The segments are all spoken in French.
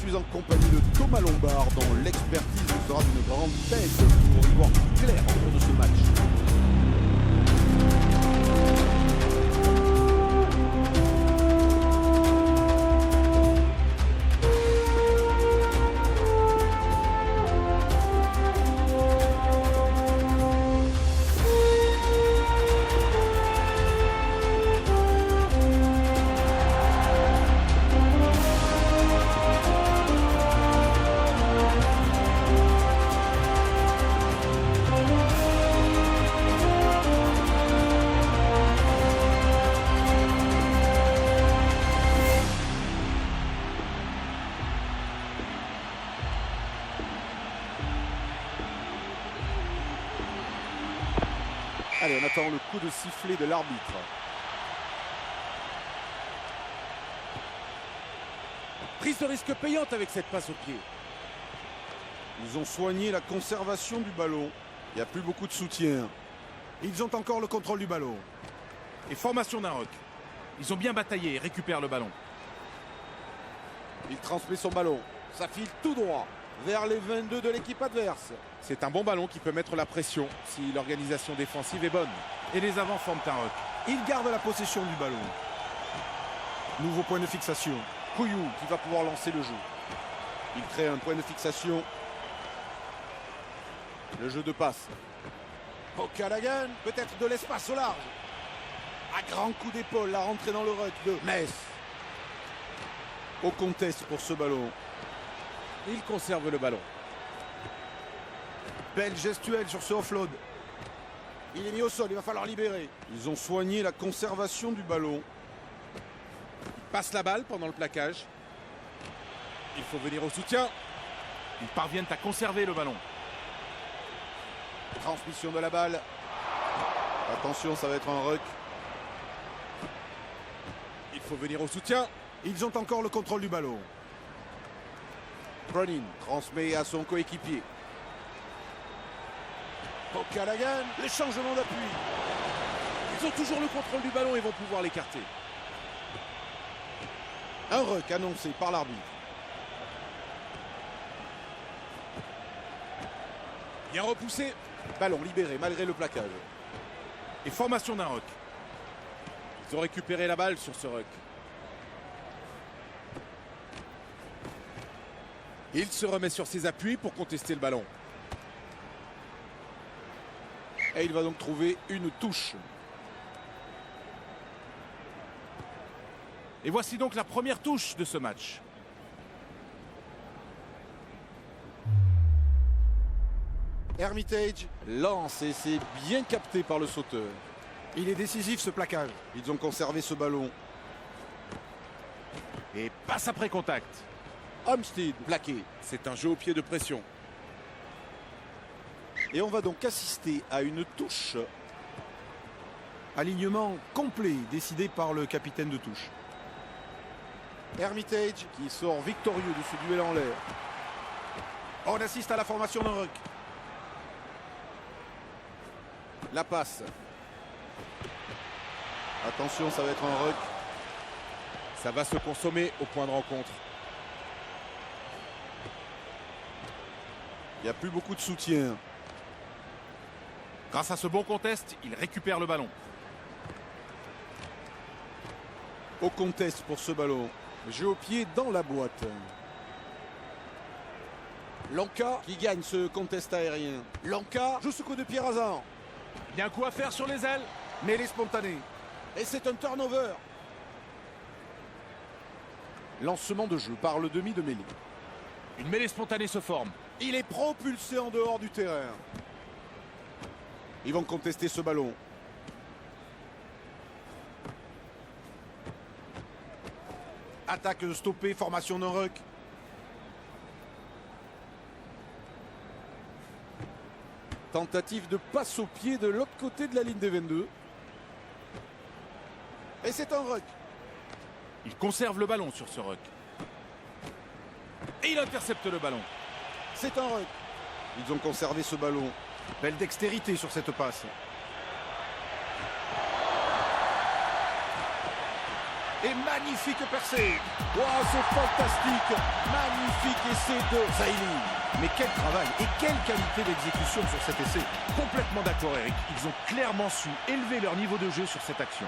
suis en compagnie de Thomas Lombard, dont l'expertise sera d'une grande aide pour y voir plus clair au cours de ce match. Allez, on attend le coup de sifflet de l'arbitre. Prise de risque payante avec cette passe au pied. Ils ont soigné la conservation du ballon. Il n'y a plus beaucoup de soutien. Ils ont encore le contrôle du ballon. Et formation d'un rock. Ils ont bien bataillé et récupèrent le ballon. Il transmet son ballon. Ça file tout droit vers les 22 de l'équipe adverse. C'est un bon ballon qui peut mettre la pression si l'organisation défensive est bonne. Et les avants forment un rock. Il garde la possession du ballon. Nouveau point de fixation. Kouyou qui va pouvoir lancer le jeu. Il crée un point de fixation. Le jeu de passe. O'Callaghan, peut-être de l'espace au large. À grand coup d'épaule, la rentrée dans le ruck de Metz. Au contest pour ce ballon. Il conserve le ballon. Belle gestuelle sur ce offload. Il est mis au sol, il va falloir libérer. Ils ont soigné la conservation du ballon. Il passe la balle pendant le plaquage. Il faut venir au soutien. Ils parviennent à conserver le ballon. Transmission de la balle. Attention, ça va être un ruck. Il faut venir au soutien. Ils ont encore le contrôle du ballon. Cronin transmet à son coéquipier. O'Callaghan, le changement d'appui. Ils ont toujours le contrôle du ballon et vont pouvoir l'écarter. Un ruck annoncé par l'arbitre. Bien repoussé. Ballon libéré malgré le plaquage. Et formation d'un ruck. Ils ont récupéré la balle sur ce ruck. Il se remet sur ses appuis pour contester le ballon. Et il va donc trouver une touche. Et voici donc la première touche de ce match. Hermitage lance et c'est bien capté par le sauteur. Il est décisif ce plaquage. Ils ont conservé ce ballon. Et passe après contact. Homestead plaqué. C'est un jeu au pied de pression. Et on va donc assister à une touche. Alignement complet décidé par le capitaine de touche. Hermitage qui sort victorieux de ce duel en l'air. On assiste à la formation d'un ruck. La passe. Attention, ça va être un ruck. Ça va se consommer au point de rencontre. Il n'y a plus beaucoup de soutien. Grâce à ce bon contest, il récupère le ballon. Au contest pour ce ballon. Jeu au pied dans la boîte. Lanka qui gagne ce contest aérien. Lanka joue ce coup de pied rasant. Il y a un coup à faire sur les ailes. Mêlée spontanée. Et c'est un turnover. Lancement de jeu par le demi de mêlée. Une mêlée spontanée se forme. Il est propulsé en dehors du terrain. Ils vont contester ce ballon. Attaque stoppée, formation d'un ruck. Tentative de passe au pied de l'autre côté de la ligne des 22. Et c'est un ruck. Il conserve le ballon sur ce ruck. Et il intercepte le ballon. C'est un ruck. Ils ont conservé ce ballon. Belle dextérité sur cette passe. Et magnifique percée. Wow, c'est fantastique. Magnifique essai de Zaïli. Mais quel travail et quelle qualité d'exécution sur cet essai. Complètement d'accord, Eric. Ils ont clairement su élever leur niveau de jeu sur cette action.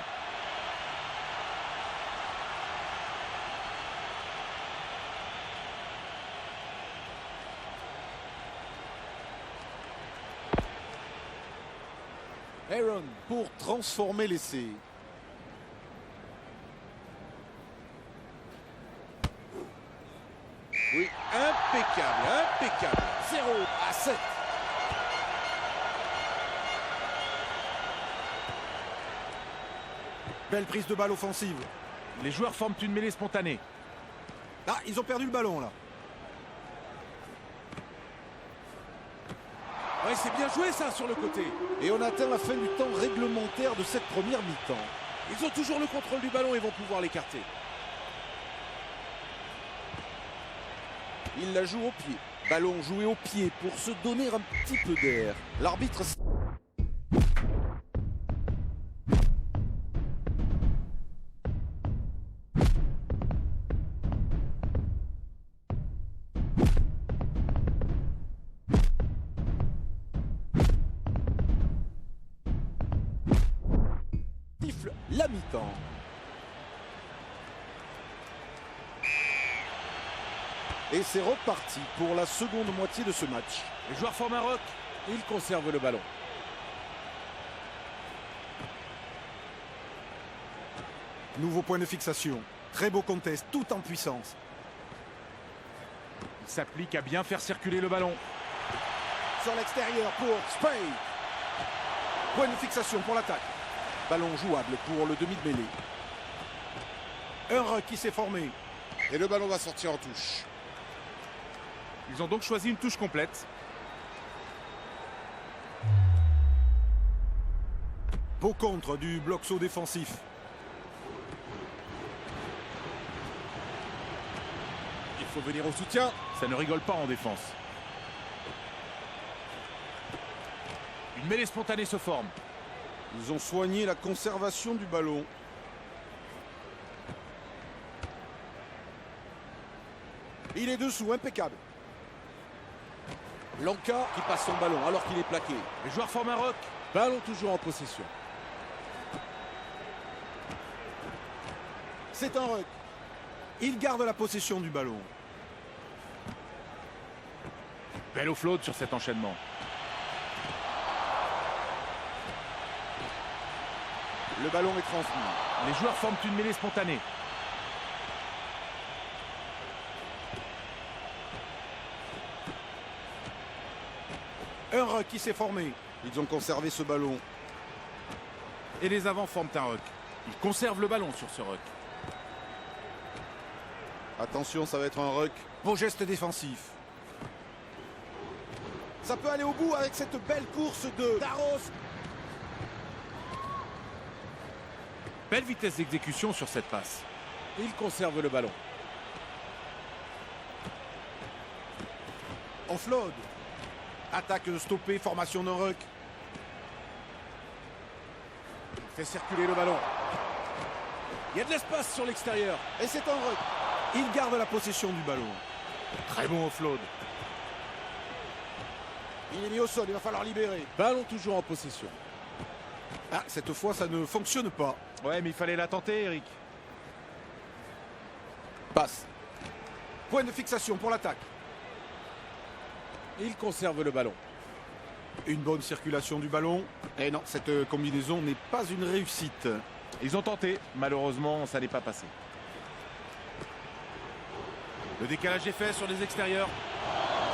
Aaron pour transformer l'essai. Oui, impeccable, impeccable. 0-7. Belle prise de balle offensive. Les joueurs forment une mêlée spontanée. Ah, ils ont perdu le ballon là. Ouais, c'est bien joué ça sur le côté. Et on atteint la fin du temps réglementaire de cette première mi-temps. Ils ont toujours le contrôle du ballon et vont pouvoir l'écarter. Il la joue au pied. Ballon joué au pied pour se donner un petit peu d'air. L'arbitre... siffle la mi-temps. Et c'est reparti pour la seconde moitié de ce match. Les joueurs forment un rock. Ils conservent le ballon. Nouveau point de fixation. Très beau contest, tout en puissance. Il s'applique à bien faire circuler le ballon. Sur l'extérieur pour Spade. Point de fixation pour l'attaque. Ballon jouable pour le demi de mêlée. Un ruck qui s'est formé. Et le ballon va sortir en touche. Ils ont donc choisi une touche complète. Beau contre du bloc saut défensif. Il faut venir au soutien. Ça ne rigole pas en défense. Une mêlée spontanée se forme. Ils ont soigné la conservation du ballon. Il est dessous, impeccable. Lanka qui passe son ballon alors qu'il est plaqué. Les joueurs forment un rock. Ballon toujours en possession. C'est un ruck. Il garde la possession du ballon. Belle offload sur cet enchaînement. Le ballon est transmis. Les joueurs forment une mêlée spontanée. Un ruck qui s'est formé. Ils ont conservé ce ballon. Et les avants forment un ruck. Ils conservent le ballon sur ce ruck. Attention, ça va être un ruck. Beau geste défensif. Ça peut aller au bout avec cette belle course de Daros. Belle vitesse d'exécution sur cette passe. Ils conservent le ballon. Offload. Attaque stoppée, formation d'un ruck. Il fait circuler le ballon. Il y a de l'espace sur l'extérieur. Et c'est un ruck. Il garde la possession du ballon. Très bon offload. Il est mis au sol, il va falloir libérer. Ballon toujours en possession. Ah, cette fois, ça ne fonctionne pas. Ouais, mais il fallait la tenter, Eric. Passe. Point de fixation pour l'attaque. Il conserve le ballon. Une bonne circulation du ballon. Et non, cette combinaison n'est pas une réussite. Ils ont tenté. Malheureusement, ça n'est pas passé. Le décalage est fait sur les extérieurs.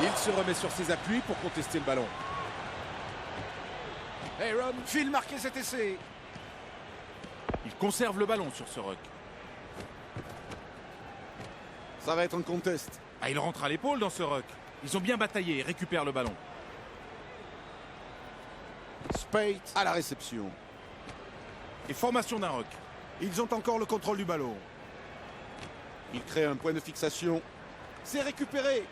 Il se remet sur ses appuis pour contester le ballon. Aaron file marquer cet essai. Il conserve le ballon sur ce ruck. Ça va être un contest. Ah, il rentre à l'épaule dans ce ruck. Ils ont bien bataillé et récupèrent le ballon. Spade à la réception. Et formation d'un ruck. Ils ont encore le contrôle du ballon. Il crée un point de fixation. C'est récupéré.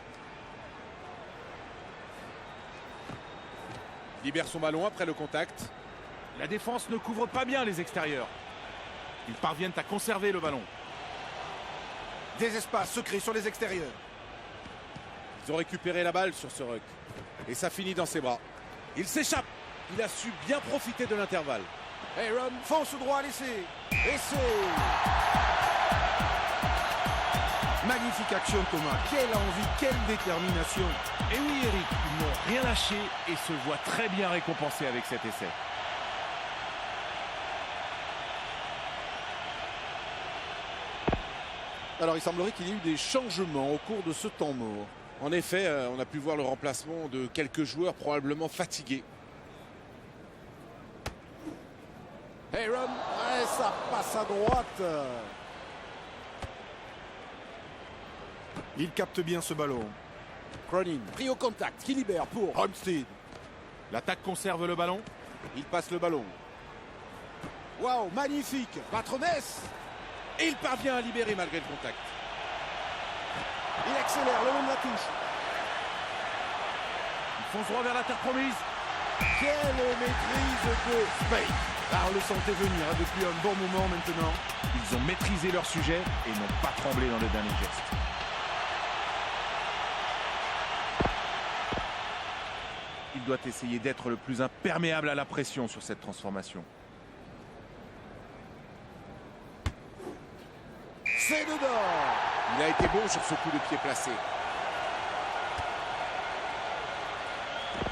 Libère son ballon après le contact. La défense ne couvre pas bien les extérieurs. Ils parviennent à conserver le ballon. Des espaces se créent sur les extérieurs. Ils ont récupéré la balle sur ce ruck. Et ça finit dans ses bras. Il s'échappe. Il a su bien profiter de l'intervalle. Aaron fonce droit à l'essai. Essai. Magnifique action, Thomas. Quelle envie, quelle détermination. Et oui, Eric, ils n'ont rien lâché et se voient très bien récompensés avec cet essai. Alors, il semblerait qu'il y ait eu des changements au cours de ce temps mort. En effet, on a pu voir le remplacement de quelques joueurs probablement fatigués. Aaron, ouais, ça passe à droite. Il capte bien ce ballon. Cronin, pris au contact, qui libère pour Armstead. L'attaque conserve le ballon. Il passe le ballon. Waouh, magnifique. Patrones. Et il parvient à libérer malgré le contact. Il accélère le long de la touche. Ils foncent droit vers la terre promise. Quelle maîtrise de Spain. On le sentait venir depuis un bon moment maintenant. Ils ont maîtrisé leur sujet et n'ont pas tremblé dans le dernier geste. Il doit essayer d'être le plus imperméable à la pression sur cette transformation. C'est dedans. Il a été bon sur ce coup de pied placé.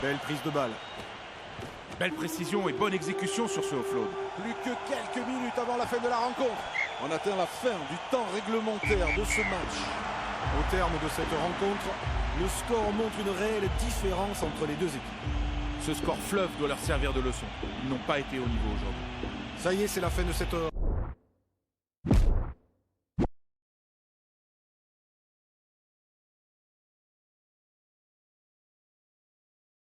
Belle prise de balle. Belle précision et bonne exécution sur ce offload. Plus que quelques minutes avant la fin de la rencontre. On atteint la fin du temps réglementaire de ce match. Au terme de cette rencontre, le score montre une réelle différence entre les deux équipes. Ce score fleuve doit leur servir de leçon. Ils n'ont pas été au niveau aujourd'hui. Ça y est, c'est la fin de cette